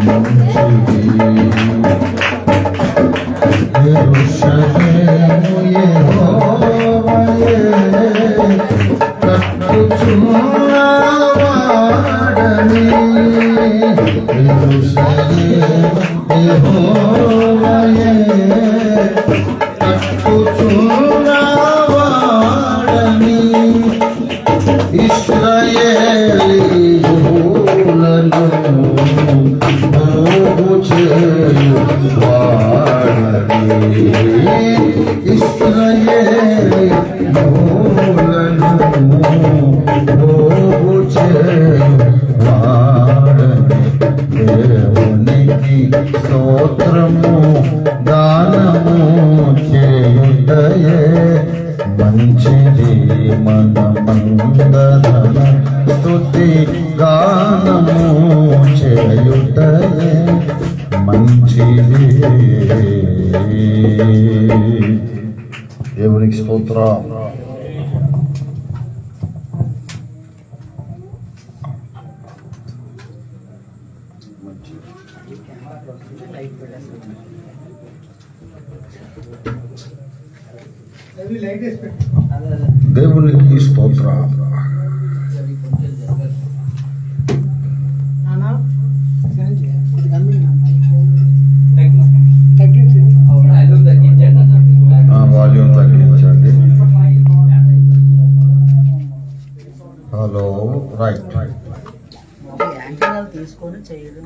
మంచిది యెరూషలేము యెహోవాయే కట్టుచున్నవాడని యెరూషలేము యెహోవాయే కట్టుచున్నవాడని ఇశ్రాయేలీయులను పోగు చేయువాడని ఇశ్రాయేలీయులను పోగు చేయువాడని దేవునికి స్తోత్రము గానము చేయుటయే మంచిది మనమందరము స్తుతి గానము చేయుటయే మంచిది. దేవునికి స్తోత్రం. దేవునికి స్తోత్రం. వాల్యూమ్ తగ్గించండి. హలో రైట్ తీసుకొని చేయడం.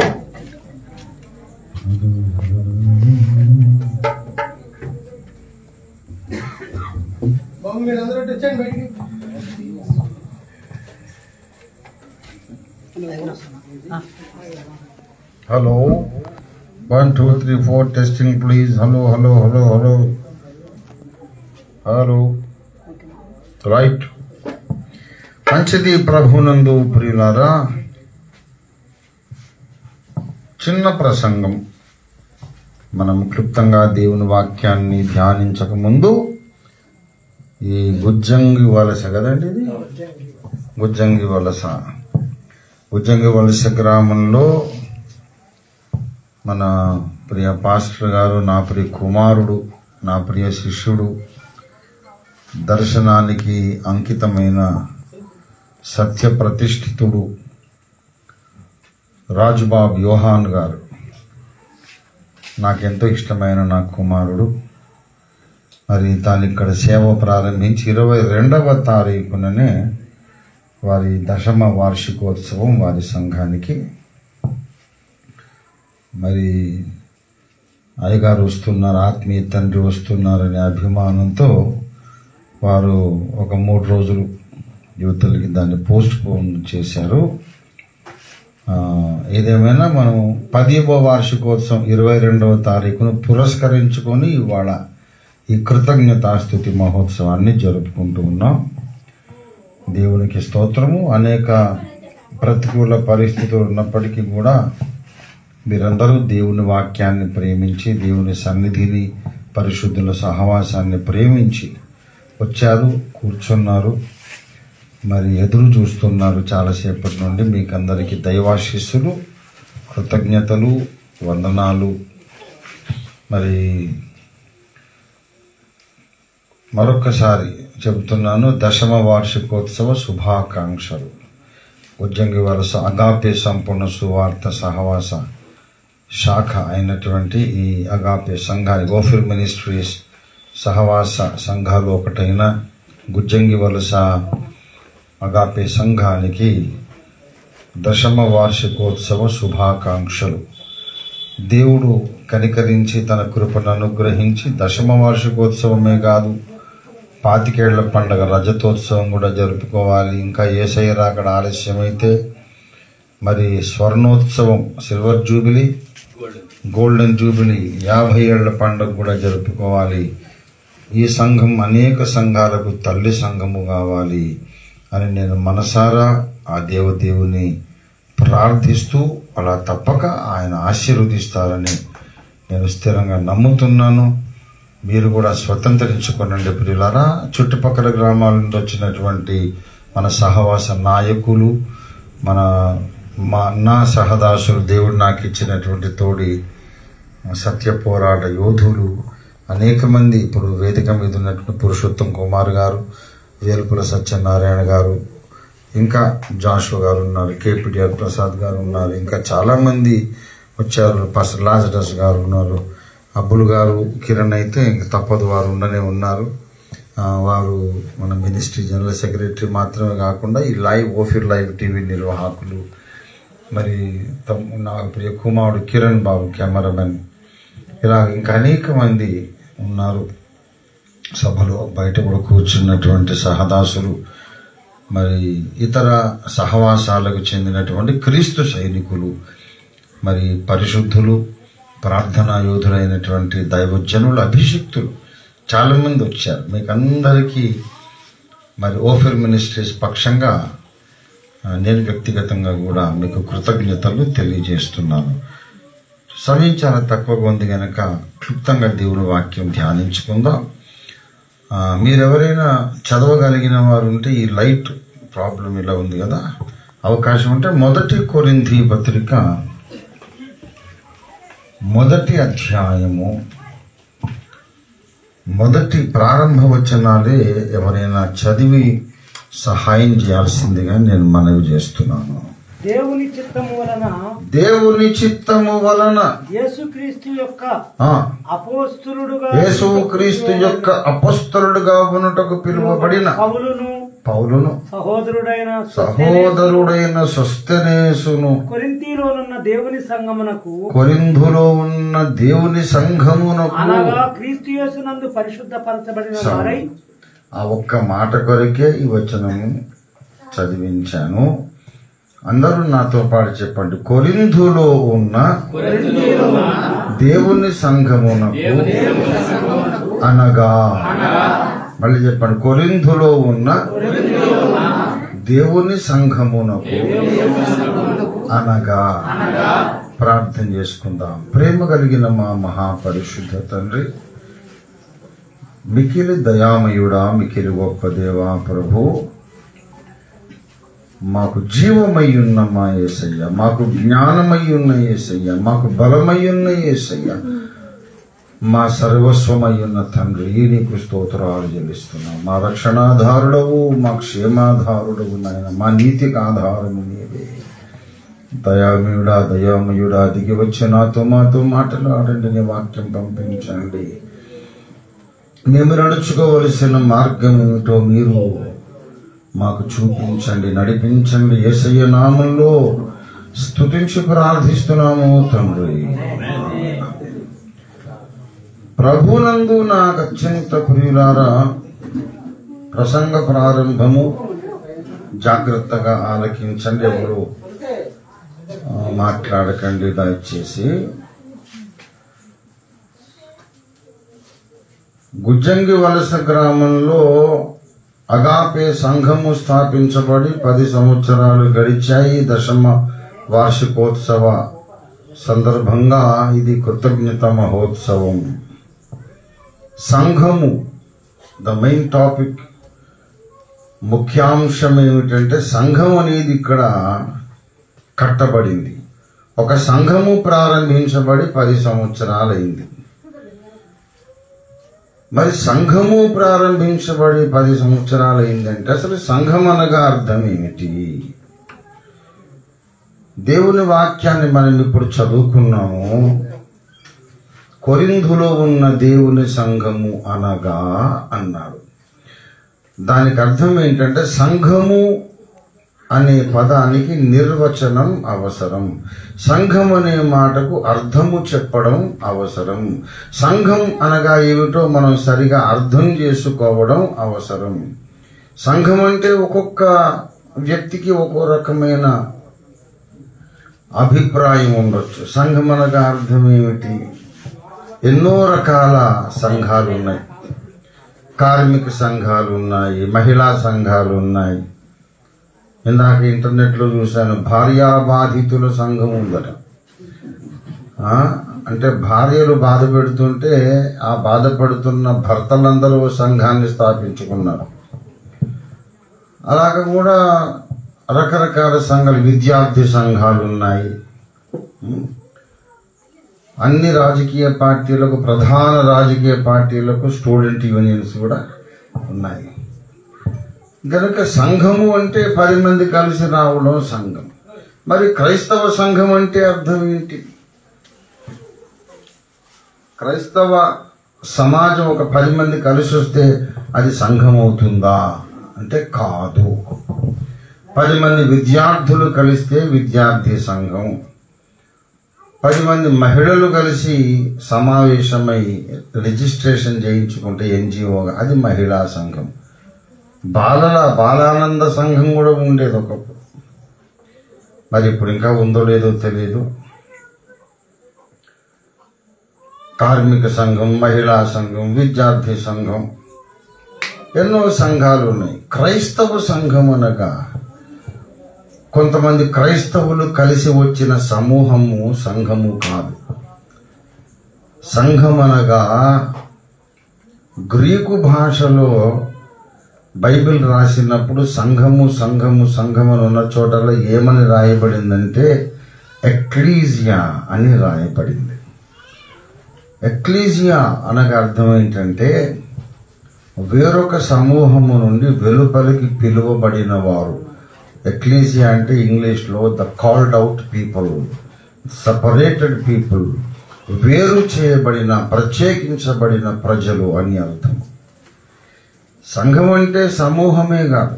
Hello 1 2 3 4 testing please. Hello hello hello hello hello right. మంచిది ప్రభునందు ప్రియులారా. చిన్న ప్రసంగం. మనం క్లుప్తంగా దేవుని వాక్యాన్ని ధ్యానించక ముందు ఈ గుజ్జంగి వలస కదండి, ఇది గుజ్జంగి వలస. గుజ్జంగి వలస గ్రామంలో మన ప్రియ పాస్టర్ గారు, నా ప్రియ కుమారుడు, నా ప్రియ శిష్యుడు, దర్శనానికి అంకితమైన సత్య ప్రతిష్ఠితుడు రాజుబాబు యోహాన్ గారు, నాకెంతో ఇష్టమైన నా కుమారుడు. మరి తాను ఇక్కడ సేవ ప్రారంభించి 22వ తారీఖుననే వారి 10వ వార్షికోత్సవం వారి సంఘానికి. మరి అయ్యగారు వస్తున్నారు, ఆత్మీయ తండ్రి వస్తున్నారనే అభిమానంతో వారు ఒక 3 రోజులు యువతలకి దాన్ని పోస్ట్ పోన్ చేశారు. ఏదేమైనా మనం 10వ వార్షికోత్సవం 22వ తారీఖును పురస్కరించుకొని ఇవాళ ఈ కృతజ్ఞతాస్తుతి మహోత్సవాన్ని జరుపుకుంటూ ఉన్నాం. దేవునికి స్తోత్రము. అనేక ప్రతికూల పరిస్థితులు ఉన్నప్పటికీ కూడా మీరందరూ దేవుని వాక్యాన్ని ప్రేమించి, దేవుని సన్నిధిని, పరిశుద్ధుల సహవాసాన్ని ప్రేమించి వచ్చారు, కూర్చున్నారు, మరి ఎదురు చూస్తున్నారు చాలాసేపటి నుండి. మీకందరికీ దైవాశీస్సులు, కృతజ్ఞతలు, వందనాలు. మరి మరొకసారి చెబుతున్నాను, 10వ వార్షికోత్సవ శుభాకాంక్షలు. ఉజ్జంగి వలస అగాపే సంపూర్ణ సువార్త సహవాస శాఖ అయినటువంటి ఈ అగాపే సంఘానికి, ఓఫిర్ మినిస్ట్రీస్ సహవాస సంఘాలు ఒకటైన గుజ్జంగి వలస అగాపే సంఘానికి 10వ వార్షికోత్సవ శుభాకాంక్షలు. దేవుడు కనికరించి తన కృపను అనుగ్రహించి 10వ వార్షికోత్సవమే కాదు, 25 ఏళ్ల పండగ రజతోత్సవం కూడా జరుపుకోవాలి. ఇంకా యేసయ్య రాకడ ఆలస్యమైతే మరి స్వర్ణోత్సవం, సిల్వర్ జూబిలీ, గోల్డెన్ జూబిలీ, 50 ఏళ్ల పండుగ కూడా జరుపుకోవాలి. ఈ సంఘం అనేక సంఘాలకు తల్లి సంఘము కావాలి అని నేను మనసారా ఆ దేవదేవుని ప్రార్థిస్తూ, అలా తప్పక ఆయన ఆశీర్వదిస్తారని నేను స్థిరంగా నమ్ముతున్నాను. మీరు కూడా స్వతంత్రించుకోనండి ప్రియులారా. చుట్టుపక్కల గ్రామాల నుండి వచ్చినటువంటి మన సహవాస నాయకులు, మన నా సహదాసులు, దేవుడు నాకు ఇచ్చినటువంటి తోడి సత్య పోరాట యోధులు అనేక మంది, ఇప్పుడు వేదిక మీద ఉన్నటువంటి పురుషోత్తం కుమార్ గారు, వేల్పుల సత్యనారాయణ గారు, ఇంకా జాషువా గారు ఉన్నారు, కేపీటీఆర్ ప్రసాద్ గారు ఉన్నారు, ఇంకా చాలామంది వచ్చారు, పాస్టర్ లాజరస్ గారు ఉన్నారు, అబ్బులు గారు, కిరణ్ అయితే ఇంక తప్పదు, వారు ఉండనే ఉన్నారు. వారు మన మినిస్ట్రీ జనరల్ సెక్రటరీ మాత్రమే కాకుండా ఈ ఓఫిర్ లైవ్ టీవీ నిర్వాహకులు, మరి నాకు ప్రియ కుమారుడు కిరణ్ బాబు కెమెరామెన్, ఇలా ఇంకా అనేక మంది ఉన్నారు. సభలో బయట కూడా కూర్చున్నటువంటి సహదాసులు, మరి ఇతర సహవాసాలకు చెందినటువంటి క్రీస్తు సైనికులు, మరి పరిశుద్ధులు, ప్రార్థనా యోధులైనటువంటి దైవజనులు, అభిషిక్తులు చాలామంది వచ్చారు. మీకు అందరికీ మరి ఓఫిర్ మినిస్ట్రీస్ పక్షంగా నేను వ్యక్తిగతంగా కూడా మీకు కృతజ్ఞతలు తెలియజేస్తున్నాను. సమయం చాలా తక్కువగా ఉంది కనుక క్లుప్తంగా దేవుని వాక్యం ధ్యానించుకుందాం. మీరెవరైనా చదవగలిగిన వారు ఉంటే, ఈ లైట్ ప్రాబ్లం ఇలా ఉంది కదా, అవకాశం ఉంటే 1 కొరింథీ పత్రిక 1వ అధ్యాయము 1 ప్రారంభ వచనాలే ఎవరైనా చదివి సహాయం చేయాల్సిందిగా నేను మనవి చేస్తున్నాను. దేవుని చిత్తము వలన యేసుక్రీస్తు యొక్క అపోస్తలుడుగా ఉన్నటకు పిలువబడిన పౌలును సహోదరుడైన సొస్తెనేసును కొరింథీలో ఉన్న దేవుని సంఘమునకు అనగా క్రీస్తు యేసునందు పరిశుద్ధపరచబడిన వారై, ఆ ఒక్క మాట కొరకే ఈ వచనం చదివించాను. అందరూ నాతో పాటు చెప్పండి. కొరింథులో ఉన్న దేవుని సంఘమునకు అనగా, మళ్ళీ చెప్పండి, కొరింథులో ఉన్న దేవుని సంఘమునకు అనగా. ప్రార్థన చేసుకుందాం. ప్రేమ కలిగిన మా మహాపరిశుద్ధ తండ్రి, మికిలి దయామయుడా, మికిలి గొప్ప దేవా ప్రభు, మాకు జీవమయ్యున్న మా యేసయ్య, మాకు జ్ఞానమయ్యున్న యేసయ్య, మాకు బలమయ్యున్న యేసయ్య, మా సర్వస్వమయ్యున్న తండ్రి, నీకు స్తోత్రాలు చెల్లిస్తున్నాం. మా రక్షణాధారుడవు, మా క్షేమాధారుడవు నాయన, మా నీతికి ఆధారము నీవే. దయామయుడా దిగి వచ్చి మాతో మాట్లాడండి, నీ వాక్యం పంపించండి. మేము నడుచుకోవలసిన మార్గం ఏమిటో మీరు మాకు చూపించండి, నడిపించండి. యేసయ్య నామంలో స్తుతించి ప్రార్థిస్తున్నాము తండ్రి. ప్రభునందు నాకు అత్యంత ప్రియులారా, ప్రసంగ ప్రారంభము జాగ్రత్తగా ఆలకించండి. ఎవరు మాట్లాడకండి దయచేసి. గుజ్జంగి వలస గ్రామంలో అగాపే సంఘము స్థాపించబడి 10 సంవత్సరాలు గడిచాయి. 10వ వార్షికోత్సవ సందర్భంగా ఇది కృతజ్ఞత మహోత్సవం. సంఘము, ద మెయిన్ టాపిక్, ముఖ్యాంశం ఏమిటంటే సంఘం అనేది ఇక్కడ కట్టబడింది. ఒక సంఘము ప్రారంభించబడి 10 సంవత్సరాలైంది. మరి సంఘము ప్రారంభించబడి 10 సంవత్సరాలైందంటే అసలు సంఘం అనగా అర్థం ఏమిటి? దేవుని వాక్యాన్ని మనం ఇప్పుడు చదువుకున్నాము. కొరింథులో ఉన్న దేవుని సంఘము అనగా అన్నాడు. దానికి అర్థం ఏంటంటే సంఘము అనే పదానికి నిర్వచనం అవసరం. సంఘం అనే మాటకు అర్థము చెప్పడం అవసరం. సంఘం అనగా ఏమిటో మనం సరిగా అర్థం చేసుకోవడం అవసరం. సంఘం అంటే ఒక్కొక్క వ్యక్తికి ఒక్కో రకమైన అభిప్రాయం ఉండొచ్చు. సంఘం అనగా అర్థం ఏమిటి? ఎన్నో రకాల సంఘాలు ఉన్నాయి. కార్మిక సంఘాలు ఉన్నాయి, మహిళా సంఘాలు ఉన్నాయి. ఇందాక ఇంటర్నెట్లో చూశాను, భార్యా బాధితుల సంఘం ఉందట. అంటే భార్యలు బాధ పెడుతుంటే ఆ బాధపడుతున్న భర్తలందరూ సంఘాన్ని స్థాపించుకున్నారు. అలాగ కూడా రకరకాల సంఘాలు, విద్యార్థి సంఘాలు ఉన్నాయి. అన్ని రాజకీయ పార్టీలకు, ప్రధాన రాజకీయ పార్టీలకు స్టూడెంట్ యూనియన్స్ కూడా ఉన్నాయి. గనక సంఘము అంటే 10 మంది కలిసి రావడం సంఘం. మరి క్రైస్తవ సంఘం అంటే అర్థం ఏంటి? క్రైస్తవ సమాజం ఒక 10 మంది కలిసి వస్తే అది సంఘం అవుతుందా అంటే కాదు. 10 మంది విద్యార్థులు కలిస్తే విద్యార్థి సంఘం, 10 మంది మహిళలు కలిసి సమావేశమై రిజిస్ట్రేషన్ చేయించుకుంటే ఎన్జిఓగా అది మహిళా సంఘం. బాలానంద సంఘం కూడా ఉండేది ఒకప్పుడు, మరి ఇప్పుడు ఇంకా ఉందో లేదో తెలియదు. కార్మిక సంఘం, మహిళా సంఘం, విద్యార్థి సంఘం, ఎన్నో సంఘాలు ఉన్నాయి. క్రైస్తవ సంఘం అనగా కొంతమంది క్రైస్తవులు కలిసి వచ్చిన సమూహము సంఘము కాదు. సంఘం అనగా గ్రీకు భాషలో బైబిల్ రాసినప్పుడు సంఘము సంఘము సంఘము అని ఉన్న చోటలో ఏమని రాయబడిందంటే ఎక్లీజియా అని రాయబడింది. ఎక్లీజియా అనగా అర్థం ఏంటంటే వేరొక సమూహము నుండి వెలుపలికి పిలువబడిన వారు. ఎక్లీజియా అంటే ఇంగ్లీష్లో the called out people, separated people, వేరు చేయబడిన, ప్రత్యేకించబడిన ప్రజలు అని అర్థం. సంఘం అంటే సమూహమే కాదు,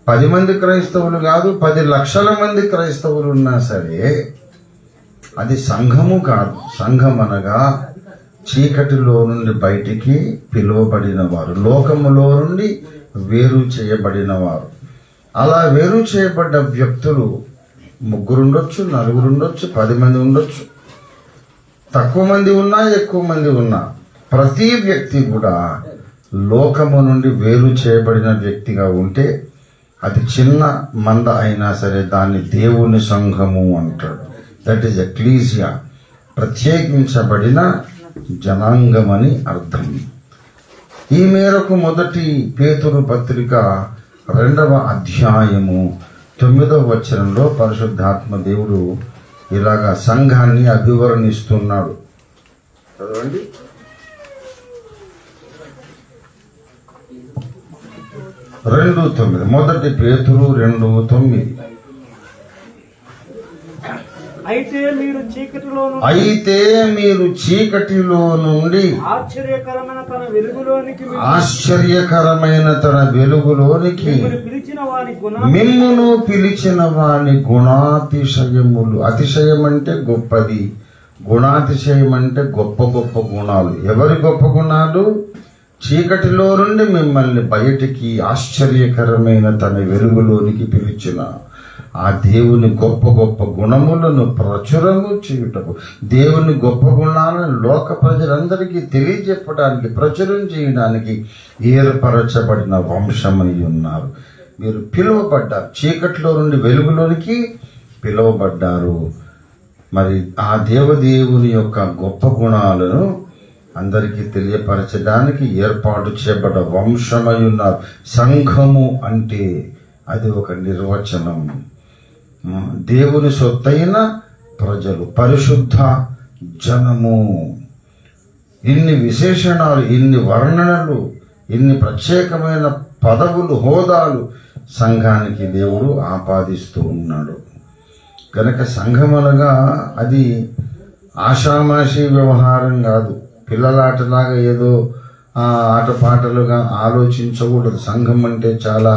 10 మంది క్రైస్తవులు కాదు, 10 లక్షల మంది క్రైస్తవులు ఉన్నా సరే అది సంఘము కాదు. సంఘం అనగా చీకటిలో నుండి బయటికి పిలువబడిన వారు, లోకములో నుండి వేరు చేయబడిన వారు. అలా వేరు చేయబడ్డ వ్యక్తులు 3 ఉండొచ్చు, 4 ఉండొచ్చు, 10 మంది ఉండొచ్చు, తక్కువ మంది ఉన్నా, ఎక్కువ మంది ఉన్నా, ప్రతి వ్యక్తి కూడా లోకము నుండి వేరు చేయబడిన వ్యక్తిగా ఉంటే అది చిన్న మంద అయినా సరే దాన్ని దేవుని సంఘము అంటాడు. దట్ ఈజ్ ఎక్లీసియా, ప్రత్యేకించబడిన జనాంగమని అర్థం. ఈ మేరకు 1 పేతురు పత్రిక 2వ అధ్యాయము 9వ వచనంలో పరిశుద్ధాత్మ దేవుడు ఇలాగా సంఘాన్ని అభివర్ణిస్తున్నాడు. చదవండి. 2:9, 1 పేతురు 2:9. అయితే మీరు చీకటిలో నుండి ఆశ్చర్యకరమైన తన వెలుగులోనికి మిమ్మును పిలిచిన వాని గుణాతిశయములు. అతిశయం అంటే గొప్పది, గుణాతిశయం అంటే గొప్ప గొప్ప గుణాలు. ఎవరి గొప్ప గుణాలు? చీకటిలో నుండి మిమ్మల్ని బయటికి ఆశ్చర్యకరమైన తన వెలుగులోనికి పిలిచిన ఆ దేవుని గొప్ప గొప్ప గుణములను ప్రచురము చేయుటకు, దేవుని గొప్ప గుణాలను లోక ప్రజలందరికీ తెలియజెప్పడానికి, ప్రచురం చేయడానికి ఏర్పరచబడిన వంశమై ఉన్నారు. మీరు పిలువబడ్డారు, చీకటిలో నుండి వెలుగులోనికి పిలువబడ్డారు. మరి ఆ దేవదేవుని యొక్క గొప్ప గుణాలను అందరికీ తెలియపరచడానికి ఏర్పాటు చేయబడ్డ వంశమై ఉన్నారు. సంఘము అంటే అది ఒక నిర్వచనం. దేవుని సొత్తైన ప్రజలు, పరిశుద్ధ జనము. ఇన్ని విశేషణాలు, ఇన్ని వర్ణనలు, ఇన్ని ప్రత్యేకమైన పదవులు, హోదాలు సంఘానికి దేవుడు ఆపాదిస్తూ ఉన్నాడు. కనుక సంఘం అనగా అది ఆషామాషి వ్యవహారం కాదు, పిల్లలాటలాగా ఏదో ఆటపాటలుగా ఆలోచించకూడదు. సంఘం అంటే చాలా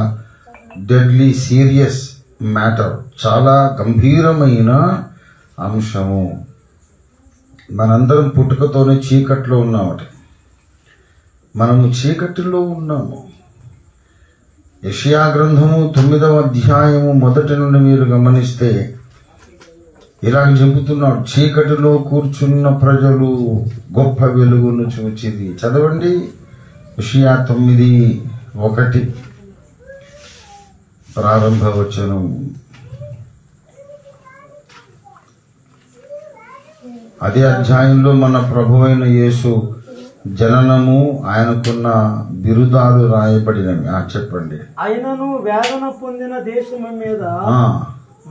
డెడ్లీ సీరియస్ మ్యాటర్, చాలా గంభీరమైన అంశము. మనందరం పుట్టుకతోనే చీకట్లో ఉన్నామట. మనము చీకటిలో ఉన్నాము. యెషయా గ్రంథము 9వ అధ్యాయము 1 నుండి మీరు గమనిస్తే ఇలాగ చెబుతున్నాడు, చీకటిలో కూర్చున్న ప్రజలు గొప్ప వెలుగును చూచిరి. చదవండి, యెషయా 9:1 ప్రారంభ వచనం. అదే అధ్యాయంలో మన ప్రభువైన యేసు జననము, ఆయనకున్న బిరుదాలు రాయబడినవి. చెప్పండి. అయినను వేదన పొందిన దేశము మీద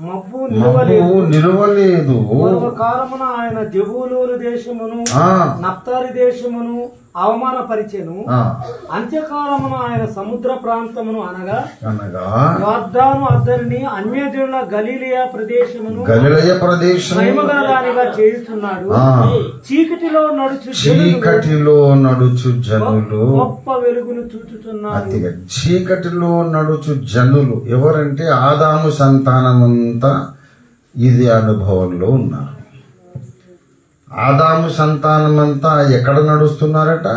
మబ్బు నిలవలేదు. కాలమున ఆయన జబూలూరు దేశమును నప్తాలి దేశమును అవమానపరిచెను. అంత్యకాలమున ఆయన సముద్ర ప్రాంతమును అనగా యోర్దాను అద్దరిని అన్యజనుల గలిలయ ప్రదేశమును మహిమగలదానిగా చేయుచున్నాడు. చీకటిలో నడుచు జనులు గొప్ప వెలుగును చూచుచున్నారు. చీకటిలో నడుచు జనులు ఎవరంటే ఆదాము సంతానమంతా ఇది అనుభవంలో ఉన్నారు. ఆదాము సంతానమంతా ఎక్కడ నడుస్తున్నారట?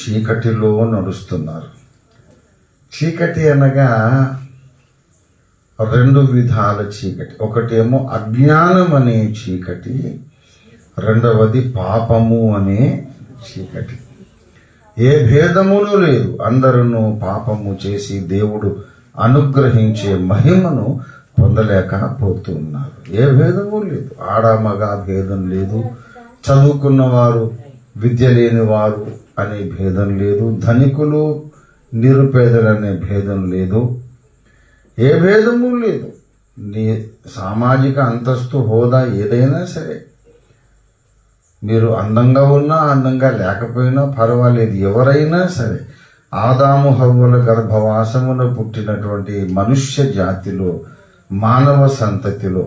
చీకటిలో నడుస్తున్నారు. చీకటి అనగా రెండు విధాల చీకటి. ఒకటేమో అజ్ఞానం అనే చీకటి, రెండవది పాపము అనే చీకటి. ఏ భేదమును లేదు. అందరూ పాపము చేసి దేవుడు అనుగ్రహించే మహిమను పొందలేకపోతున్నారు. ఏ భేదము లేదు. ఆడమగా భేదం లేదు. చదువుకున్నవారు, విద్య లేని వారు అనే భేదం లేదు. ధనికులు, నిరుపేదలనే భేదం లేదు. ఏ భేదము లేదు. నీ సామాజిక అంతస్తు, హోదా ఏదైనా సరే, మీరు అందంగా ఉన్నా అందంగా లేకపోయినా పర్వాలేదు. ఎవరైనా సరే ఆదాము హవ్వల గర్భవాసమున పుట్టినటువంటి మనుష్య జాతిలో, మానవ సంతతిలో,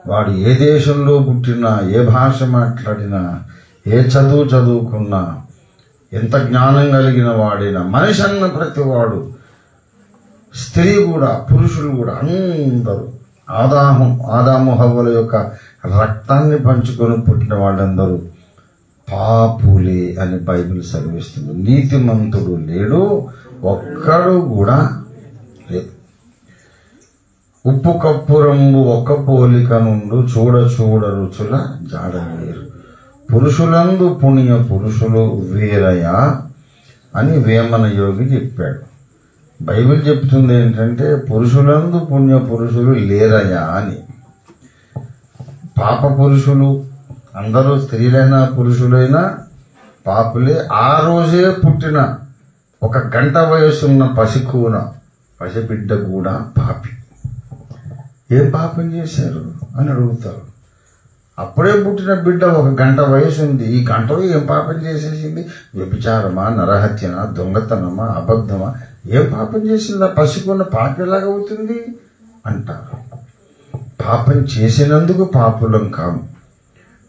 వాడు ఏ దేశంలో పుట్టినా, ఏ భాష మాట్లాడినా, ఏ చదువుకున్నా, ఎంత జ్ఞానం కలిగిన వాడైనా, మనిషి అన్న ప్రతివాడు, స్త్రీ కూడా, పురుషులు కూడా, అందరూ ఆదాము హవ్వల యొక్క రక్తాన్ని పంచుకొని పుట్టిన వాళ్ళందరూ పాపులే అని బైబిల్ సెలవిస్తుంది. నీతిమంతుడు లేడు, ఒక్కడు కూడా లేదు. ఉప్పు కప్పు రంగు ఒక్క పోలిక నుండు చూడ రుచుల జాడలేరు. పురుషులందు పుణ్య పురుషులు వేరయా అని వేమన యోగి చెప్పాడు. బైబిల్ చెప్తుంది ఏంటంటే పురుషులందు పుణ్య పురుషులు లేరయా అని. పాప పురుషులు అందరూ, స్త్రీలైనా పురుషులైనా పాపులే. ఆ రోజే పుట్టిన 1 గంట వయసున్న పసిబిడ్డ కూడా పాపి. ఏం పాపం చేశారు అని అడుగుతారు. అప్పుడే పుట్టిన బిడ్డ 1 గంట వయసు ఉంది. ఈ గంటలో ఏం పాపం చేసేసింది? వ్యభిచారమా, నరహత్యనా, దొంగతనమా, అబద్ధమా? ఏం పాపం చేసిందా? పసికున్న పాప ఎలాగవుతుంది అంటారు. పాపం చేసినందుకు పాపులం కాము.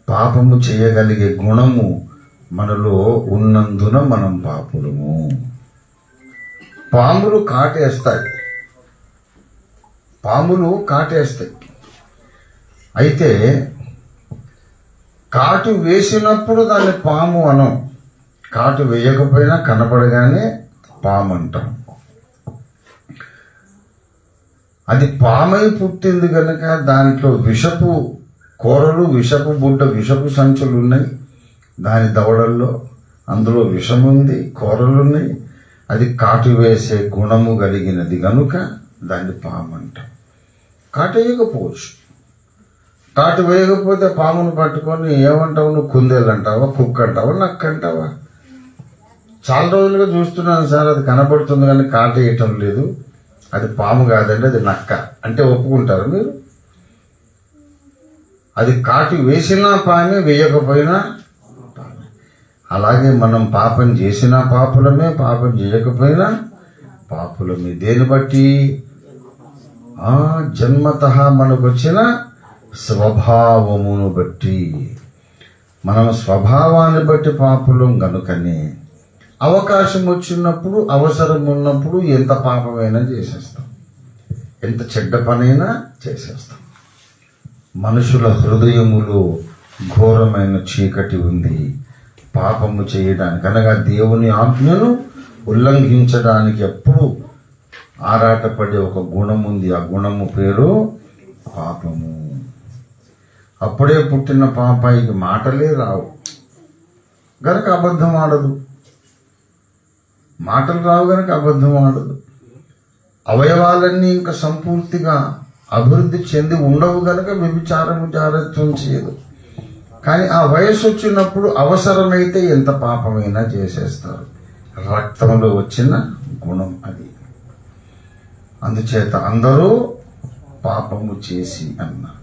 పాపము చేయగలిగే గుణము మనలో ఉన్నందున మనం పాపులము. పాములు కాటేస్తాయి. అయితే కాటు వేసినప్పుడు దాన్ని పాము అనం. కాటు వేయకపోయినా కనపడగానే పాము అంటాం. అది పామై పుట్టింది కనుక దాంట్లో విషపు కూరలు, విషపు బుడ్డ, విషపు సంచులు ఉన్నాయి. దాని దవడల్లో అందులో విషముంది, కూరలున్నాయి. అది కాటు వేసే గుణము కలిగినది కనుక దాన్ని పాము అంటాం. కాటు వేయకపోవచ్చు. కాటు వేయకపోతే పామును పట్టుకొని ఏమంటావు? నువ్వు కుందేలు అంటావా, కుక్క అంటావా, నక్క అంటావా? చాలా రోజులుగా చూస్తున్నాను సార్, అది కనబడుతుంది కానీ కాటు వేయటం లేదు. అది పాము కాదండి, అది నక్క అంటే ఒప్పుకుంటారు మీరు? అది కాటు వేసినా పామే, వేయకపోయినా పామే. అలాగే మనం పాపం చేసినా పాపులమే, పాపం చేయకపోయినా పాపులమే. దేని బట్టి? జన్మతః మనకు వచ్చిన స్వభావమును బట్టి. మనం స్వభావాన్ని బట్టి పాపులం గనుకనే అవకాశం వచ్చినప్పుడు, అవసరం ఉన్నప్పుడు ఎంత పాపమైనా చేసేస్తాం, ఎంత చెడ్డ పనైనా చేసేస్తాం. మనుషుల హృదయములో ఘోరమైన చీకటి ఉంది పాపము చేయడానికి. అనగా దేవుని ఆజ్ఞను ఉల్లంఘించడానికి ఎప్పుడు ఆరాటపడే ఒక గుణం ఉంది. ఆ గుణము పేరు పాపము. అప్పుడే పుట్టిన పాపాయికి మాటలే రావు గనక అబద్ధం ఆడదు. మాటలు రావు గనక అబద్ధం ఆడదు. అవయవాలన్నీ ఇంకా సంపూర్తిగా అభివృద్ధి చెంది ఉండవు గనక వ్యభిచారము, జారత్వం చేయదు. కానీ ఆ వయసు వచ్చినప్పుడు అవసరమైతే ఎంత పాపమైనా చేసేస్తారు. రక్తంలో వచ్చిన గుణం అది. అందుచేత అందరూ పాపము చేసి అన్నారు.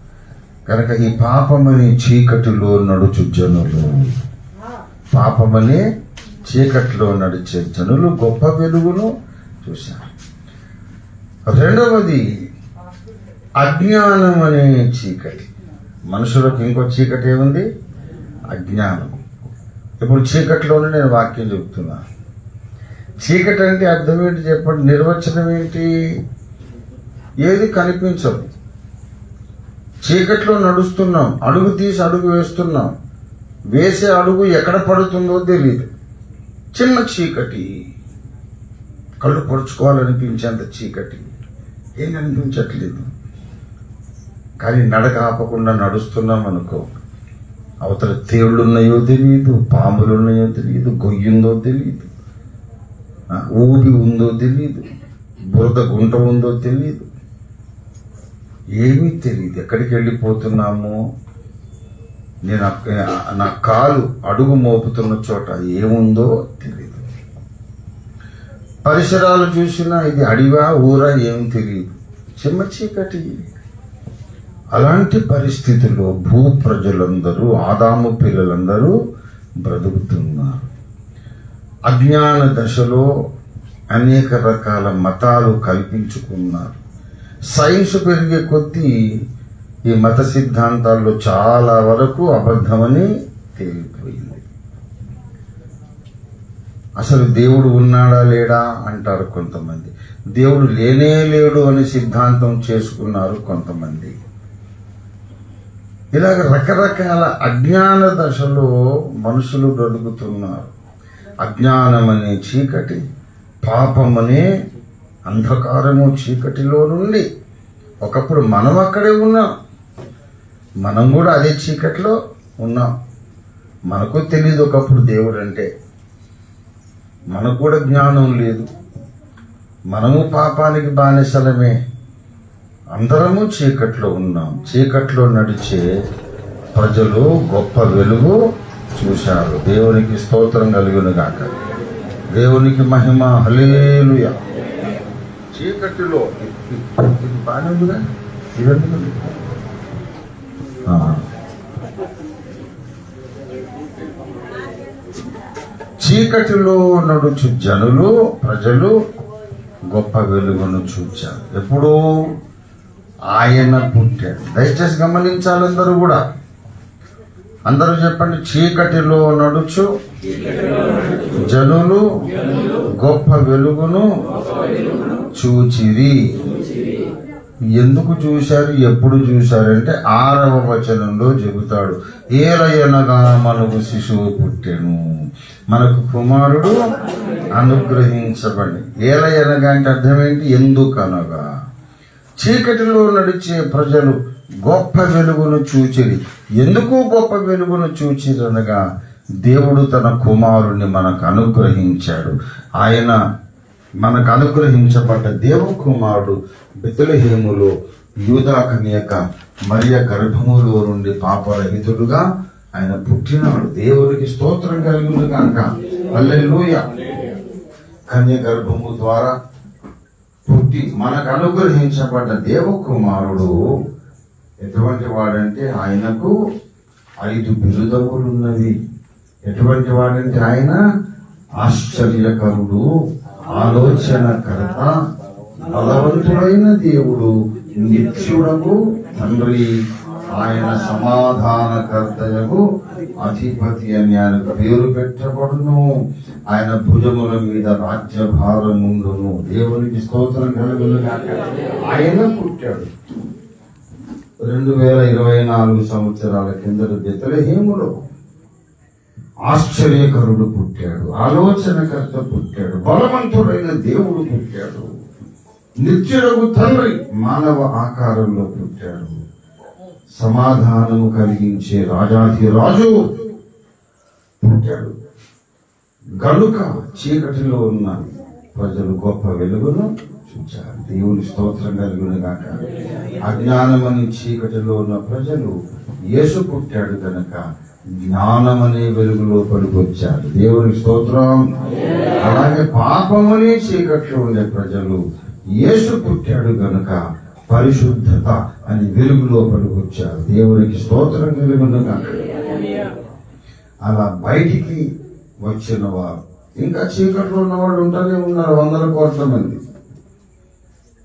కనుక ఈ పాపమనే చీకటిలో నడుచు జనులు, పాపమనే చీకటిలో నడిచే జనులు గొప్ప వెలుగును చూశారు. రెండవది అజ్ఞానం అనే చీకటి. మనుషులకు ఇంకో చీకటి ఏముంది? అజ్ఞానం. ఇప్పుడు చీకటిలోనే నేను వాక్యం చెబుతున్నా. చీకటి అంటే అర్థం ఏంటి చెప్పండి? నిర్వచనం ఏంటి? ఏది కనిపించదు. చీకట్లో నడుస్తున్నాం, అడుగు తీసి అడుగు వేస్తున్నాం, వేసే అడుగు ఎక్కడ పడుతుందో తెలియదు. చిన్న చీకటి, కళ్ళు పొడుచుకోవాలనిపించేంత చీకటి, ఏం అనిపించట్లేదు. కానీ నడక ఆపకుండా నడుస్తున్నాం అనుకో, అవతల తేళ్లున్నాయో తెలియదు, పాములున్నాయో తెలియదు, గొయ్యుందో తెలియదు, ఊబి ఉందో తెలియదు, బురద గుంట ఉందో తెలియదు, ఏమీ తెలియదు. ఎక్కడికి వెళ్ళిపోతున్నామో, నేను నా కాలు అడుగు మోపుతున్న చోట ఏముందో తెలియదు. పరిసరాలు చూసినా ఇది అడివా ఊరా ఏం తెలియదు, చిమ్మ చీకటి. అలాంటి పరిస్థితుల్లో భూ ప్రజలందరూ, ఆదాము పిల్లలందరూ బ్రతుకుతున్నారు. అజ్ఞాన దశలో అనేక రకాల మతాలు కల్పించుకున్నారు. సైన్స్ పెరిగే కొద్దీ ఈ మత సిద్ధాంతాల్లో చాలా వరకు అబద్ధమని తేలిపోయింది. అసలు దేవుడు ఉన్నాడా లేడా అంటారు కొంతమంది. దేవుడు లేనే లేడు అని సిద్ధాంతం చేసుకున్నారు కొంతమంది. ఇలాగ రకరకాల అజ్ఞాన దశలో మనుషులు బ్రతుకుతున్నారు. అజ్ఞానం అనే చీకటి, పాపమనే అంధకారము చీకటిలో నుండి ఒకప్పుడు మనం అక్కడే ఉన్నాం, మనం కూడా అదే చీకటిలో ఉన్నాం. మనకు తెలియదు ఒకప్పుడు దేవుడు అంటే, మనకు కూడా జ్ఞానం లేదు, మనము పాపానికి బానిసలమే, అందరము చీకట్లో ఉన్నాం. చీకట్లో నడిచే ప్రజలు గొప్ప వెలుగు చూశారు. దేవునికి స్తోత్రం కలుగును గాక, దేవునికి మహిమ, హల్లెలూయా. చీకటిలో ఇది బాగానే ఉందిగా, ఇవన్నీ చీకటిలో నడుచు జనులు, ప్రజలు గొప్ప వెలుగును చూచారు. ఎప్పుడూ ఆయన పుట్టాడు. దయచేసి గమనించాలి అందరూ కూడా. అందరూ చెప్పండి, చీకటిలో నడుచు జనులు గొప్ప వెలుగును చూచిరి. ఎందుకు చూశారు, ఎప్పుడు చూశారంటే 6వ వచనంలో చెబుతాడు, ఏలయనగా మనకు శిశువు పుట్టెను, మనకు కుమారుడు అనుగ్రహించబడి. ఏలయనగా అంటే అర్థం ఏంటి? ఎందుకనగా చీకటిలో నడిచే ప్రజలు గొప్ప వెలుగును చూచిరి. ఎందుకు గొప్ప వెలుగును చూచిరనగా దేవుడు తన కుమారుణ్ణి మనకు అనుగ్రహించాడు. ఆయన మనకు అనుగ్రహించబడ్డ దేవకుమారుడు బెత్లెహేములో యూదా కన్యక మరియ గర్భములో నుండి పాపరహితుడుగా ఆయన పుట్టినాడు. దేవునికి స్తోత్రం కలుగును గాక, హల్లెలూయా. కన్య గర్భము ద్వారా పుట్టి మనకు అనుగ్రహించబడ్డ దేవకుమారుడు ఎటువంటి వాడంటే, ఆయనకు 5 బిరుదములున్నవి. ఎటువంటి వాడంటే ఆయన ఆశ్చర్యకరుడు, ఆలోచనకర్త, బలవంతుడైన దేవుడు, నిత్యుడకు తండ్రి, ఆయన సమాధానకర్తయకు అధిపతి అని ఆయనకు పేరు పెట్టబడును. ఆయన భుజముల మీద రాజ్యభారముండును. దేవునికి స్తోత్రం కలుగును గాక. ఆయన పుట్టాడు 2024 సంవత్సరాల కిందట బెత్లెహేములో. ఆశ్చర్యకరుడు పుట్టాడు, ఆలోచనకర్త పుట్టాడు, బలవంతుడైన దేవుడు పుట్టాడు, నిత్యుడకు తండ్రి మానవ ఆకారంలో పుట్టాడు, సమాధానము కలిగించే రాజాధిరాజు పుట్టాడు. గనుక చీకటిలో ఉన్న ప్రజలు గొప్ప వెలుగును చూచారు. దేవుని స్తోత్రం కలుగును గాక. అజ్ఞానమని చీకటిలో ఉన్న ప్రజలు యేసు పుట్టాడు కనుక జ్ఞానం అనే వెలుగులో పడికొచ్చారు. దేవునికి స్తోత్రం. అలాగే పాపమనే చీకట్లో ఉండే ప్రజలు యేసు పుట్టాడు గనుక పరిశుద్ధత అని వెలుగులో పడికొచ్చారు. దేవునికి స్తోత్రం కలుగును గాక. అలా బయటికి వచ్చిన వారు ఇంకా చీకట్లో ఉన్న వాళ్ళు ఉంటానే ఉన్నారు, 100 కోట్ల మంది.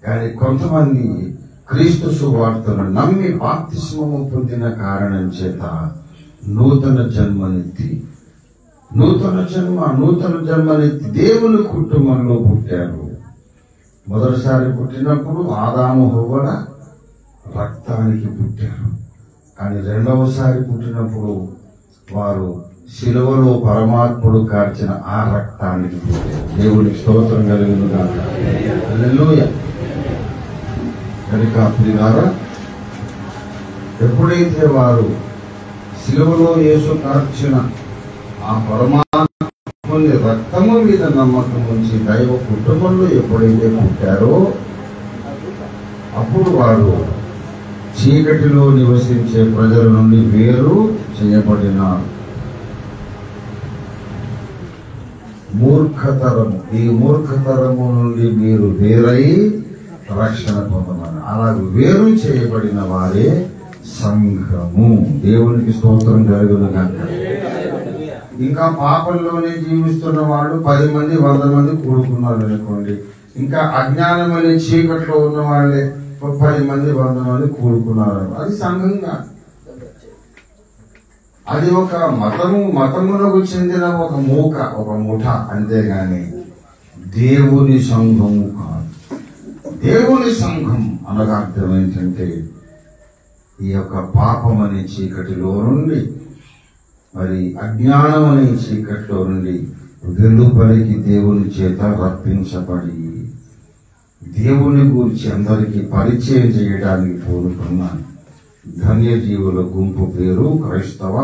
కానీ కొంతమంది క్రీస్తు సువార్తను నమ్మి బాప్తిస్మము పొందిన కారణం చేత నూతన జన్మనెత్తి దేవుని కుటుంబంలో పుట్టారు. మొదటిసారి పుట్టినప్పుడు ఆదాము హవ్వల రక్తానికి పుట్టారు. కానీ రెండవసారి పుట్టినప్పుడు వారు శిలువలో పరమాత్ముడు కార్చిన ఆ రక్తానికి పుట్టారు. దేవునికి స్తోత్రం కలుగును గాక. హల్లెలూయా. కనుక ప్రియులారా, ఎప్పుడైతే వారు శిలువలో యేసు కార్చిన ఆ పరమాత్ముని రక్తము మీద నమ్మకం ఉంచి దైవ కుటుంబంలో ఎప్పుడైతే పుట్టారో అప్పుడు వారు చీకటిలో నివసించే ప్రజల నుండి వేరు చేయబడినారు. మూర్ఖతరము, ఈ మూర్ఖతరము నుండి మీరు వేరై రక్షణ పొందమని. అలాగే వేరు చేయబడిన వారే సంఘము. దేవునికి స్తోత్రం కలుగును గాక. ఇంకా పాపంలోనే జీవిస్తున్న వాళ్ళు 10 మంది 100 మంది కూడుకున్నారు అనుకోండి. ఇంకా అజ్ఞానం అనే చీకట్లో ఉన్న వాళ్ళే 10 మంది 100 మంది కూడుకున్నారు. అది సంఘం కాదు. అది ఒక మతమునకు చెందిన ఒక ముఠ అంతేగాని దేవుని సంఘము కాదు. దేవుని సంఘం అనగా అర్థం ఏంటంటే ఈ యొక్క పాపం అనే చీకటిలో నుండి, మరి అజ్ఞానం అనే చీకటిలో నుండి వెలుపలికి దేవుని చేత రప్పించబడి దేవుని గురించి అందరికీ పరిచయం చేయడానికి కోరుకున్న ధన్యజీవుల గుంపు పేరు క్రైస్తవ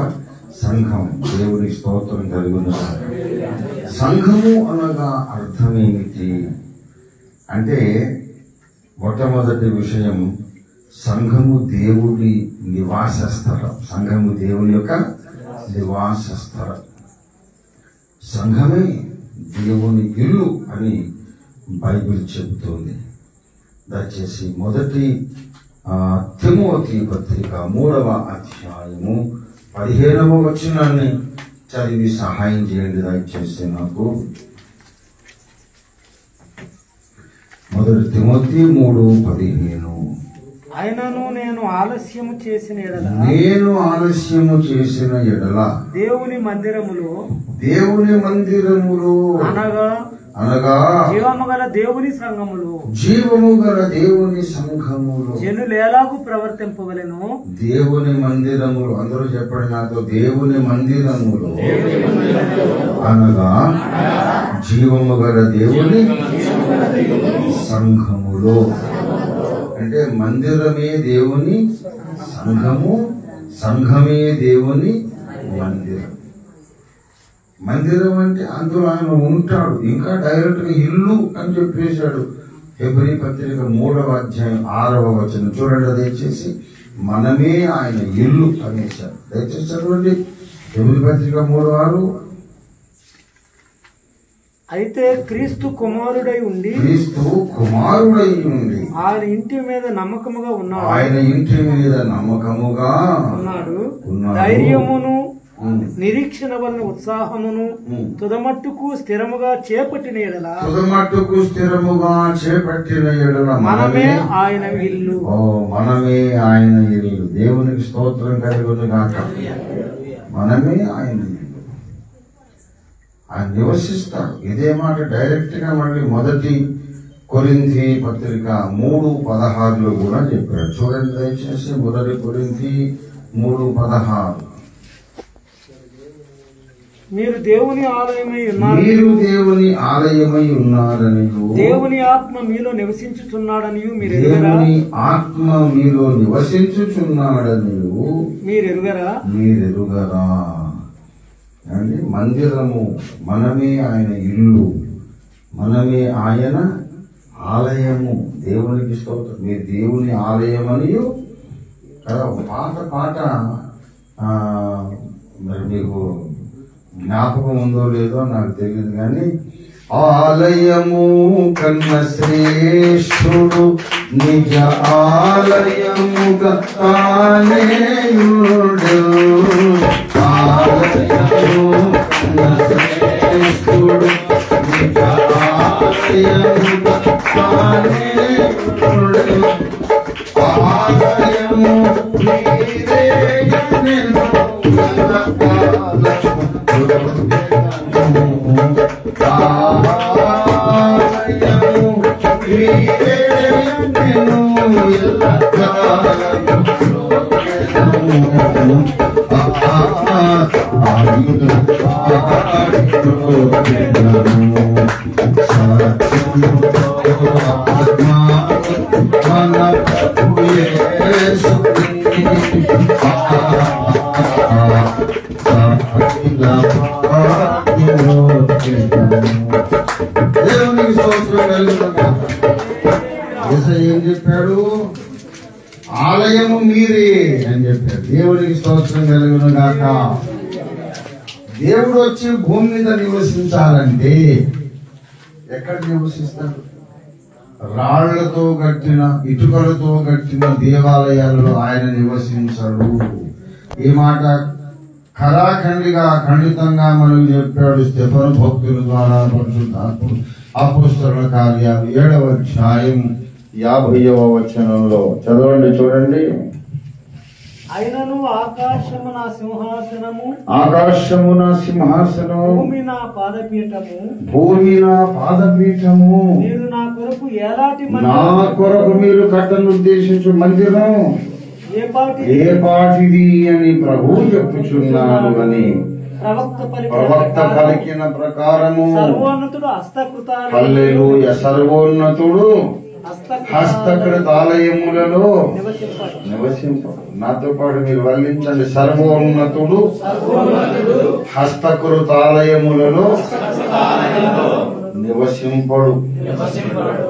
సంఘం. దేవుని స్తోత్రం కలుగును గాక. సంఘము అనగా అర్థం ఏమిటి అంటే, మొట్టమొదటి విషయం, సంఘము దేవుని నివాస స్థలం. సంఘము దేవుని యొక్క నివాస స్థలం. సంఘమే దేవుని ఇల్లు అని బైబిల్ చెబుతోంది. దయచేసి మొదటి తిమోతి పత్రిక 3వ అధ్యాయము 15వ వచనాన్ని చదివి సహాయం చేయండి దయచేసి నాకు. మొదటి తిమోతి 3:15. ఆయనను నేను ఆలస్యము చేసిన ఎడల దేవుని మందిరములో అనగా జీవము గల దేవుని సంఘములో జనులు ఎలాగూ ప్రవర్తింపవలెను. దేవుని మందిరములు, అందరూ చెప్పండి నాతో, దేవుని మందిరములో అనగా జీవము గల దేవుని సంఘములో. అంటే మందిరమే దేవుని సంఘము, సంఘమే దేవుని మందిరం. మందిరం అంటే అందులో ఆయన ఉంటాడు. ఇంకా డైరెక్ట్ గా ఇల్లు అని చెప్పేశాడు. హెబ్రీ పత్రిక 3వ అధ్యాయం 6వ వచనం చూడండి. దయచేసి మనమే ఆయన ఇల్లు అనేశాడు. దయచేసి చదవండి. హెబ్రీ పత్రిక 3:6. అయితే క్రీస్తు కుమారుడై ఉండి ఆయన ఇంటి మీద నమ్మకముగా ఉన్నాడు. ధైర్యమును నిరీక్షణ వలన ఉత్సాహమును తుదమట్టుకు స్థిరముగా చేపట్టిన ఎడల మనమే ఆయన ఇల్లు. దేవునికి స్తోత్రం కలుగును గాక. మనమే ఆయన ఇల్లు. ఆయన నివసిస్తాడు. ఇదే మాట డైరెక్ట్ గా మళ్ళీ మొదటి కొరింథీ పత్రిక 3:16 కూడా చెప్పాడు. చూడండి దయచేసి. మొదటి కొరింథీ 3:16. మీరు దేవుని ఆలయమై ఉన్నారని, దేవుని ఆత్మ మీలో నివసించుచున్నాడని మీరు ఎరుగరా. అంటే మందిరము మనమే ఆయన ఇల్లు, మనమే ఆయన ఆలయము. దేవునికి స్తోత్రం. మీరు దేవుని ఆలయమని కదా. ఒక పాట మరి మీకు జ్ఞాపకం ఉందో లేదో నాకు తెలియదు కానీ ఆలయము కన్న శ్రేష్ఠుడు నిజ ఆలయముగా తానేయుడు. ఆలయము కన్న శ్రేష్ఠుడు నిజ ఆలయముగా తానేయుడు. ఆలయము నీరేయనెను దేవునికి స్తోత్రం కలుగునుగాక. యేసయ్య ఏం చెప్పాడు? ఆలయము మీరే అని చెప్పాడు. దేవునికి స్తోత్రం కలుగునుగాక. దేవుడు వచ్చి భూమి మీద నివసించాలంటే ఎక్కడ నివసిస్తాడు? రాళ్లతో కట్టిన ఇటుకలతో కట్టిన దేవాలయాలలో ఆయన నివసించడు. ఈ మాట ఖరాఖండిగా ఖండితంగా మనం చెప్పాడు స్టెఫను భక్తుల ద్వారా పరిశుద్ధాత్ముడు అపోస్తలుల కార్యాలు 7వ అధ్యాయం 50వ వచనంలో చదవండి, చూడండి. అయినను ఆకాశము నా సింహాసనము, ఆకాశము నా సింహాసనము, భూమి నా పాదపీఠము, భూమి నా పాదపీఠము. మీరు నా కొరకు ఎలాంటి నా కొరకు మీరు కట్టను ఉద్దేశించు మందిరం ఏ పాటి ఏ పాటిది అని ప్రభువు చెప్పుచున్నారు అని ప్రవక్త పలికిన ప్రకారము సర్వోన్నతుడు హస్తకృతాలయములలో హల్లెలూయా, సర్వోన్నతుడు హస్తకృతాలయములలో నివసింపడు. నాతో పాటు మీరు వల్లించండి. సర్వోన్నతుడు హస్తకృతాలయములలో నివసింపడు.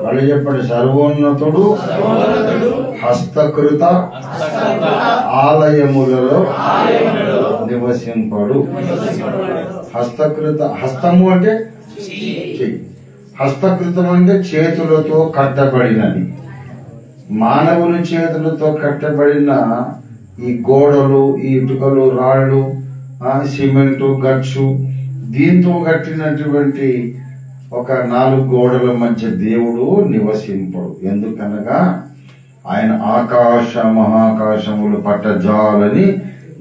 మళ్ళీ చెప్పండి. సర్వోన్నతుడు హస్తకృత ఆలయములలో నివసింపడు. హస్తకృత, హస్తము అంటే చెయ్యి, హస్తకృతం అంటే చేతులతో కట్టబడినది. మానవుని చేతులతో కట్టబడిన ఈ గోడలు, ఈ ఇటుకలు, రాళ్ళు, సిమెంటు, గచ్చు, దీంతో కట్టినటువంటి ఒక 4 గోడల మధ్య దేవుడు నివసింపడు. ఎందుకనగా ఆయన ఆకాశ మహాకాశములు పట్టజాలని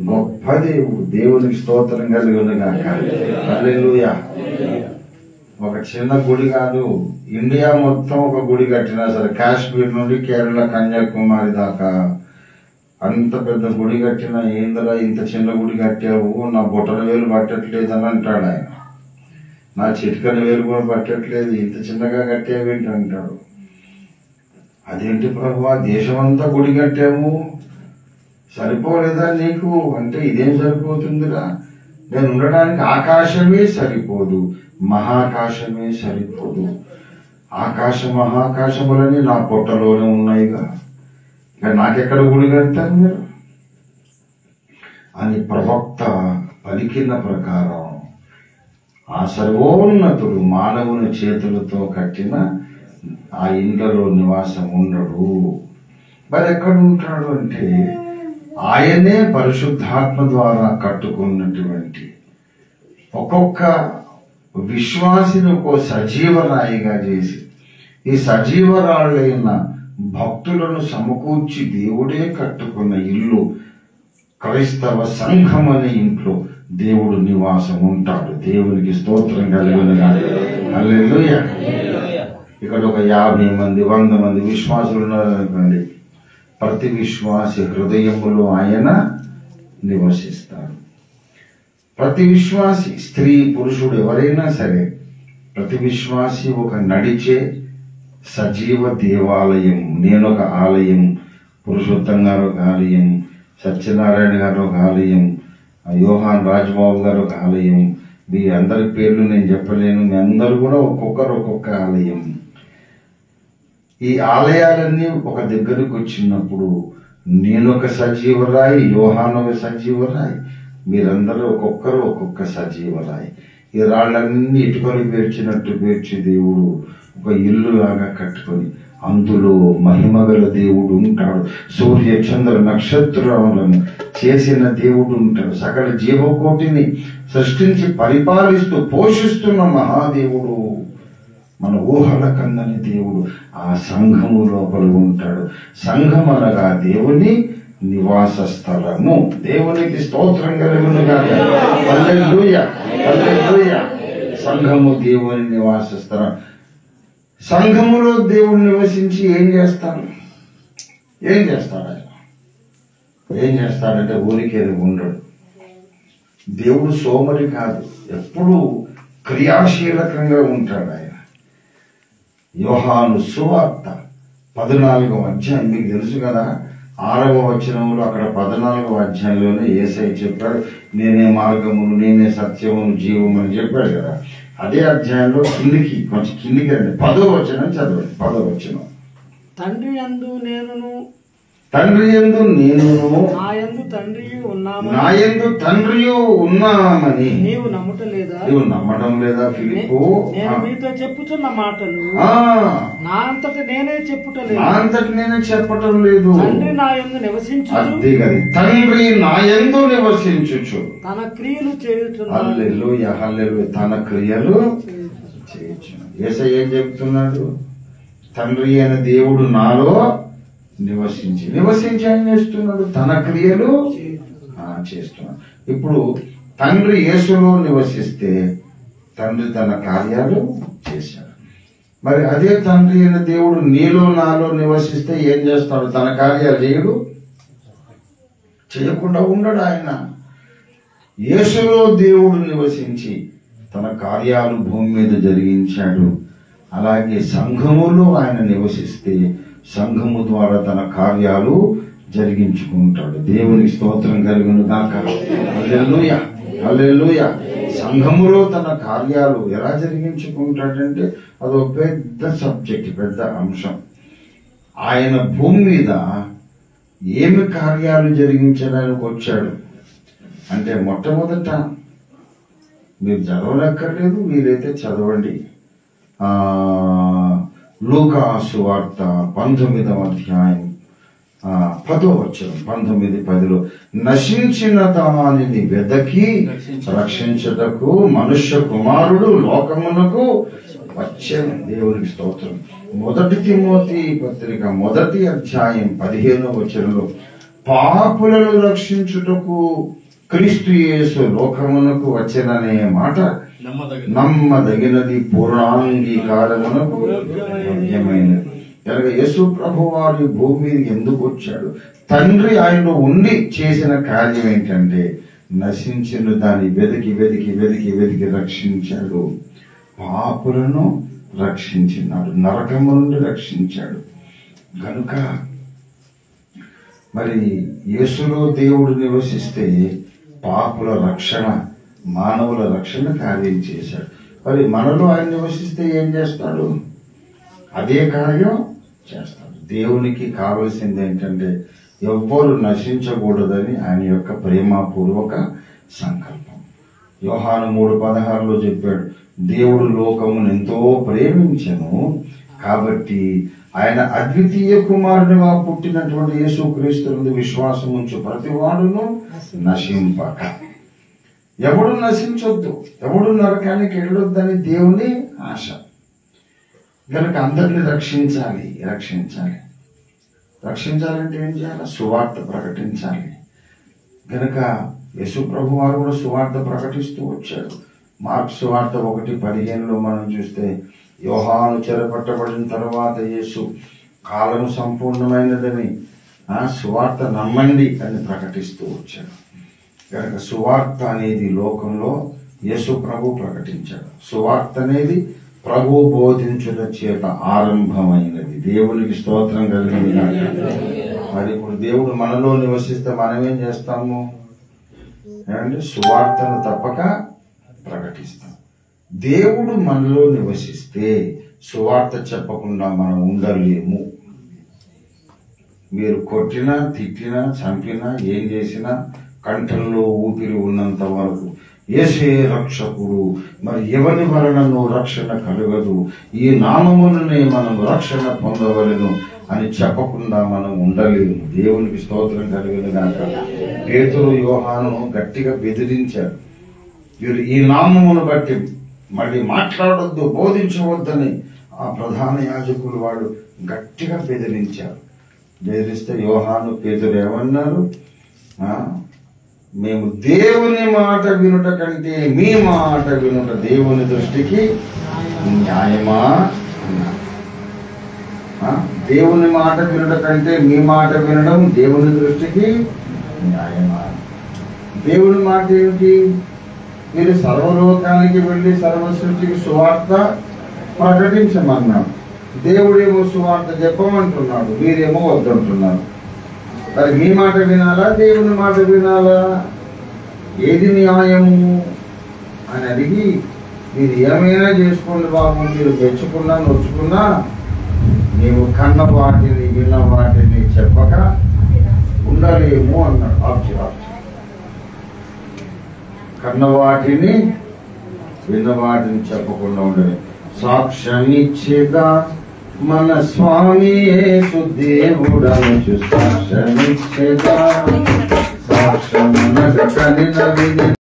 గొప్ప దేవుడు. దేవునికి స్తోత్రం కలుగునుగాక. హల్లెలూయా. ఒక చిన్న గుడి కాదు, ఇండియా మొత్తం ఒక గుడి కట్టినా సరే, కాశ్మీర్ నుండి కేరళ కన్యాకుమారి దాకా అంత పెద్ద గుడి కట్టినా ఏందరా ఇంత చిన్న గుడి కట్టావు, నా బొట్టల వేలు పట్టట్లేదు అని అంటాడు ఆయన. నా చిటికల వేలు కూడా పట్టట్లేదు, ఇంత చిన్నగా కట్టావేంటి అంటాడు. అదేంటి ప్రభువా, దేశమంతా గుడి కట్టాము, సరిపోలేదా నీకు అంటే, ఇదేం సరిపోతుందిరా, నేను ఉండడానికి ఆకాశమే సరిపోదు, మహాకాశమే సరిపోదు. ఆకాశ మహాకాశములని నా పొట్టలోనే ఉన్నాయిగా, ఇక నాకెక్కడ గుడి కడతారు మీరు అని ప్రవక్త పలికిన ప్రకారం ఆ సర్వోన్నతుడు మానవుని చేతులతో కట్టిన ఆ ఇండ్లలో నివాసం ఉండడు. మరి ఎక్కడ ఉంటాడు అంటే, ఆయనే పరిశుద్ధాత్మ ద్వారా కట్టుకున్నటువంటి ఒక్కొక్క విశ్వాసిని ఒక సజీవరాయిగా చేసి, ఈ సజీవరాళ్ళైన భక్తులను సమకూర్చి దేవుడే కట్టుకున్న ఇల్లు క్రైస్తవ సంఘం అనే ఇంట్లో దేవుడు నివాసం ఉంటాడు. దేవునికి స్తోత్రం కలుగునుగాక. హల్లెలూయా. ఇక్కడ ఒక 50 మంది 100 మంది విశ్వాసులు ఉన్నారనుకోండి, ప్రతి విశ్వాసి హృదయములో ఆయన నివసిస్తాడు. ప్రతి విశ్వాసి, స్త్రీ పురుషుడు ఎవరైనా సరే, ప్రతి విశ్వాసి ఒక నడిచే సజీవ దేవాలయం. నేనొక ఆలయం, పురుషోత్తం గారు ఒక ఆలయం, సత్యనారాయణ గారు ఒక ఆలయం, యోహాన్ రాజ్బాబు గారు ఒక ఆలయం. మీ అందరి పేర్లు నేను చెప్పలేను, మీ అందరూ కూడా ఒక్కొక్కరు ఒక్కొక్క ఆలయం. ఈ ఆలయాలన్నీ ఒక దగ్గరకు వచ్చినప్పుడు నేనొక సజీవరాయి, యోహాన్ ఒక సజీవరాయి, మీరందరూ ఒక్కొక్కరు ఒక్కొక్క సజీవరాయి. ఈ రాళ్ళన్నీ ఇటుకలు పేర్చినట్టు పేర్చి దేవుడు ఒక ఇల్లు లాగా కట్టుకొని అందులో మహిమగల దేవుడు ఉంటాడు. సూర్య చంద్ర నక్షత్రాలను చేసిన దేవుడు ఉంటాడు. సకల జీవకోటిని సృష్టించి పరిపాలిస్తూ పోషిస్తున్న మహాదేవుడు, మన ఊహల కందని దేవుడు ఆ సంఘము లోపల ఉంటాడు. సంఘం అనగా దేవుని నివాస స్థలము. దేవునికి స్తోత్రం కలుగునుగా. హల్లెలూయా, హల్లెలూయా. సంఘము దేవుని నివాస స్థలం. సంఘములో దేవుడు నివసించి ఏం చేస్తాడు? ఏం చేస్తాడు ఆయన? ఏం చేస్తాడంటే ఊరికే ఉండడు. దేవుడు సోమరి కాదు, ఎప్పుడూ క్రియాశీలకంగా ఉంటాడు ఆయన. యోహాను సువార్త 14వ అధ్యాయం మీకు తెలుసు కదా. 6వ వచనంలో అక్కడ 14వ అధ్యాయంలోనే యేసయ్య చెప్పాడు, నేనే మార్గమును, నేనే సత్యమును, జీవము అని చెప్పాడు కదా. అదే అధ్యాయంలో కొంచెం కిందికి రండి, 10వ వచనం చదవండి. 10వ వచనం, తండ్రి యందు నేనును నా యందు తండ్రియు ఉన్నామని నీవు నమ్మటం లేదా ఫిలిప్పు? నేను మీతో చెప్పుతున్న మాటలు నా అంతటి నేనే చెప్పటం లేదు. తండ్రి నా యందు నివసించుచు, తండ్రి నా యందు నివసించుచు తన క్రియలు చేయుచున్నాడు. హల్లెలూయా, హల్లెలూయా. తన క్రియలు చేయుచున్నాడు. యేసయ్య ఏం చెప్తున్నాడు? తండ్రి అయిన దేవుడు నాలో నివసించి ఏం చేస్తున్నాడు? తన క్రియలు చేస్తున్నాడు. ఇప్పుడు తండ్రి యేసులో నివసిస్తే తండ్రి తన కార్యాలు చేశాడు. మరి అదే తండ్రి అయిన దేవుడు నీలో నాలో నివసిస్తే ఏం చేస్తాడు? తన కార్యాలు చేయకుండా ఉండడు ఆయన. యేసులో దేవుడు నివసించి తన కార్యాలు భూమి మీద జరిగించాడు. అలాగే సంఘములో ఆయన నివసిస్తే సంఘము ద్వారా తన కార్యాలు జరిగించుకుంటాడు. దేవునికి స్తోత్రం కలుగును గాక. హల్లెలూయా, హల్లెలూయా. సంఘములో తన కార్యాలు ఎలా జరిగించుకుంటాడంటే అదో పెద్ద సబ్జెక్ట్, పెద్ద అంశం. ఆయన భూమి మీద ఏమి కార్యాలు జరిగించడానికి వచ్చాడు అంటే, మొట్టమొదట మీరు చదవనక్కర్లేదు, మీరైతే చదవండి. లూకా సువార్త 19వ అధ్యాయం 10వ వచనం, 19:10 నశించిన దానిని వెదకి రక్షించుటకు మనుష్య కుమారుడు లోకమునకు వచ్చెను. దేవునికి స్తోత్రం. 1 తిమోతి పత్రిక 1వ అధ్యాయం 15వ వచనంలో పాపులను రక్షించుటకు క్రీస్తు యేసు లోకమునకు వచ్చెననే మాట నమ్మదగినది, పూర్ణాంగీకారమునకు యోగ్యమైనది. కనుక యేసు ప్రభు వారి భూమి మీద ఎందుకు వచ్చాడు? తండ్రి ఆయనలో ఉండి చేసిన కార్యం ఏంటంటే నశించిన దాన్ని వెతికి రక్షించాడు. పాపులను రక్షించినాడు, నరకము నుండి రక్షించాడు. కనుక మరి యేసులో దేవుడు నివసిస్తే పాపుల రక్షణ, మానవుల రక్షణ కార్యం చేశాడు. మరి మనలో ఆయన నివసిస్తే ఏం చేస్తాడు? అదే కార్యం చేస్తాడు. దేవునికి కావలసింది ఏంటంటే ఎవ్వరు నశించకూడదని ఆయన యొక్క ప్రేమపూర్వక సంకల్పం. యోహాను 3:16 చెప్పాడు, దేవుడు లోకమును ఎంతో ప్రేమించెను కాబట్టి ఆయన అద్వితీయ కుమారునిగా పుట్టినటువంటి యేసుక్రీస్తు విశ్వాసం ఉంచు ప్రతివాడును నశింపక. ఎవడు నశించొద్దు, ఎవడు నరకానికి వెళ్ళొద్దని దేవుని ఆశ. కనుక అందరినీ రక్షించాలంటే ఏం చేయాలి? సువార్త ప్రకటించాలి. కనుక యేసు ప్రభు వారు కూడా సువార్త ప్రకటిస్తూ వచ్చాడు. మార్కు సువార్త 1:15 మనం చూస్తే, యోహాను చెరపట్టబడిన తర్వాత యేసు కాలము సంపూర్ణమైనదని సువార్త నమ్మండి అని ప్రకటిస్తూ వచ్చాడు. కనుక సువార్త అనేది లోకంలో యేసు ప్రభు ప్రకటించాడు. సువార్త అనేది ప్రభు బోధించుట చేత ఆరంభమైనది. దేవునికి స్తోత్రం కలిగింది. మరి ఇప్పుడు దేవుడు మనలో నివసిస్తే మనం ఏం చేస్తాము అంటే సువార్తను తప్పక ప్రకటిస్తాం. దేవుడు మనలో నివసిస్తే సువార్త చెప్పకుండా మనం ఉండలేము. మీరు కొట్టినా, తిట్టినా, చంపినా, ఏం చేసినా కంఠంలో ఊపిరి ఉన్నంత వరకు యేసే రక్షకుడు. మరి ఎవరి వలనను రక్షణ కలగదు, ఈ నామములనే మనం రక్షణ పొందవలెను అని చెప్పకుండా మనం ఉండలేము. దేవునికి స్తోత్రం కలిగిన గాక. పేతురు యోహాను గట్టిగా బెదిరించారు. వీరు ఈ నామమును బట్టి మళ్ళీ మాట్లాడొద్దు, బోధించవద్దని ఆ ప్రధాన యాజకులు వాడు గట్టిగా బెదిరించారు. బెదిరిస్తే యోహాను పేతురు ఏమన్నారు? మేము దేవుని మాట వినుట కంటే మీ మాట వినుట దేవుని దృష్టికి న్యాయమా అన్నారు. దేవుని మాట వినుట కంటే మీ మాట వినడం దేవుని దృష్టికి న్యాయమా? దేవుని మాట ఏమిటి? మీరు సర్వలోకానికి వెళ్ళి సర్వ సృష్టికి సువార్త ప్రకటించమన్నాడు. దేవుడేమో సువార్త చెప్పమంటున్నాడు, మీరేమో వద్దంటున్నారు. మరి మీ మాట వినాలా, దేవుని మాట వినాలా? ఏది న్యాయము అని అడిగి, మీరు ఏమైనా చేసుకోండి బాబు, మీరు మెచ్చుకున్నా నొచ్చుకున్నా నీవు కన్న వాటిని విన్న వాటిని చెప్పక ఉండలేము అన్నాడు. కన్న వాటిని విన్న వాటిని చెప్పకుండా ఉండలేదు. సాక్ష్యమిచ్చేదా మన స్వామి యేసు దేవుడను సాక్ష్యమిచ్చేదా, సాక్ష్యమునగ కలిగిన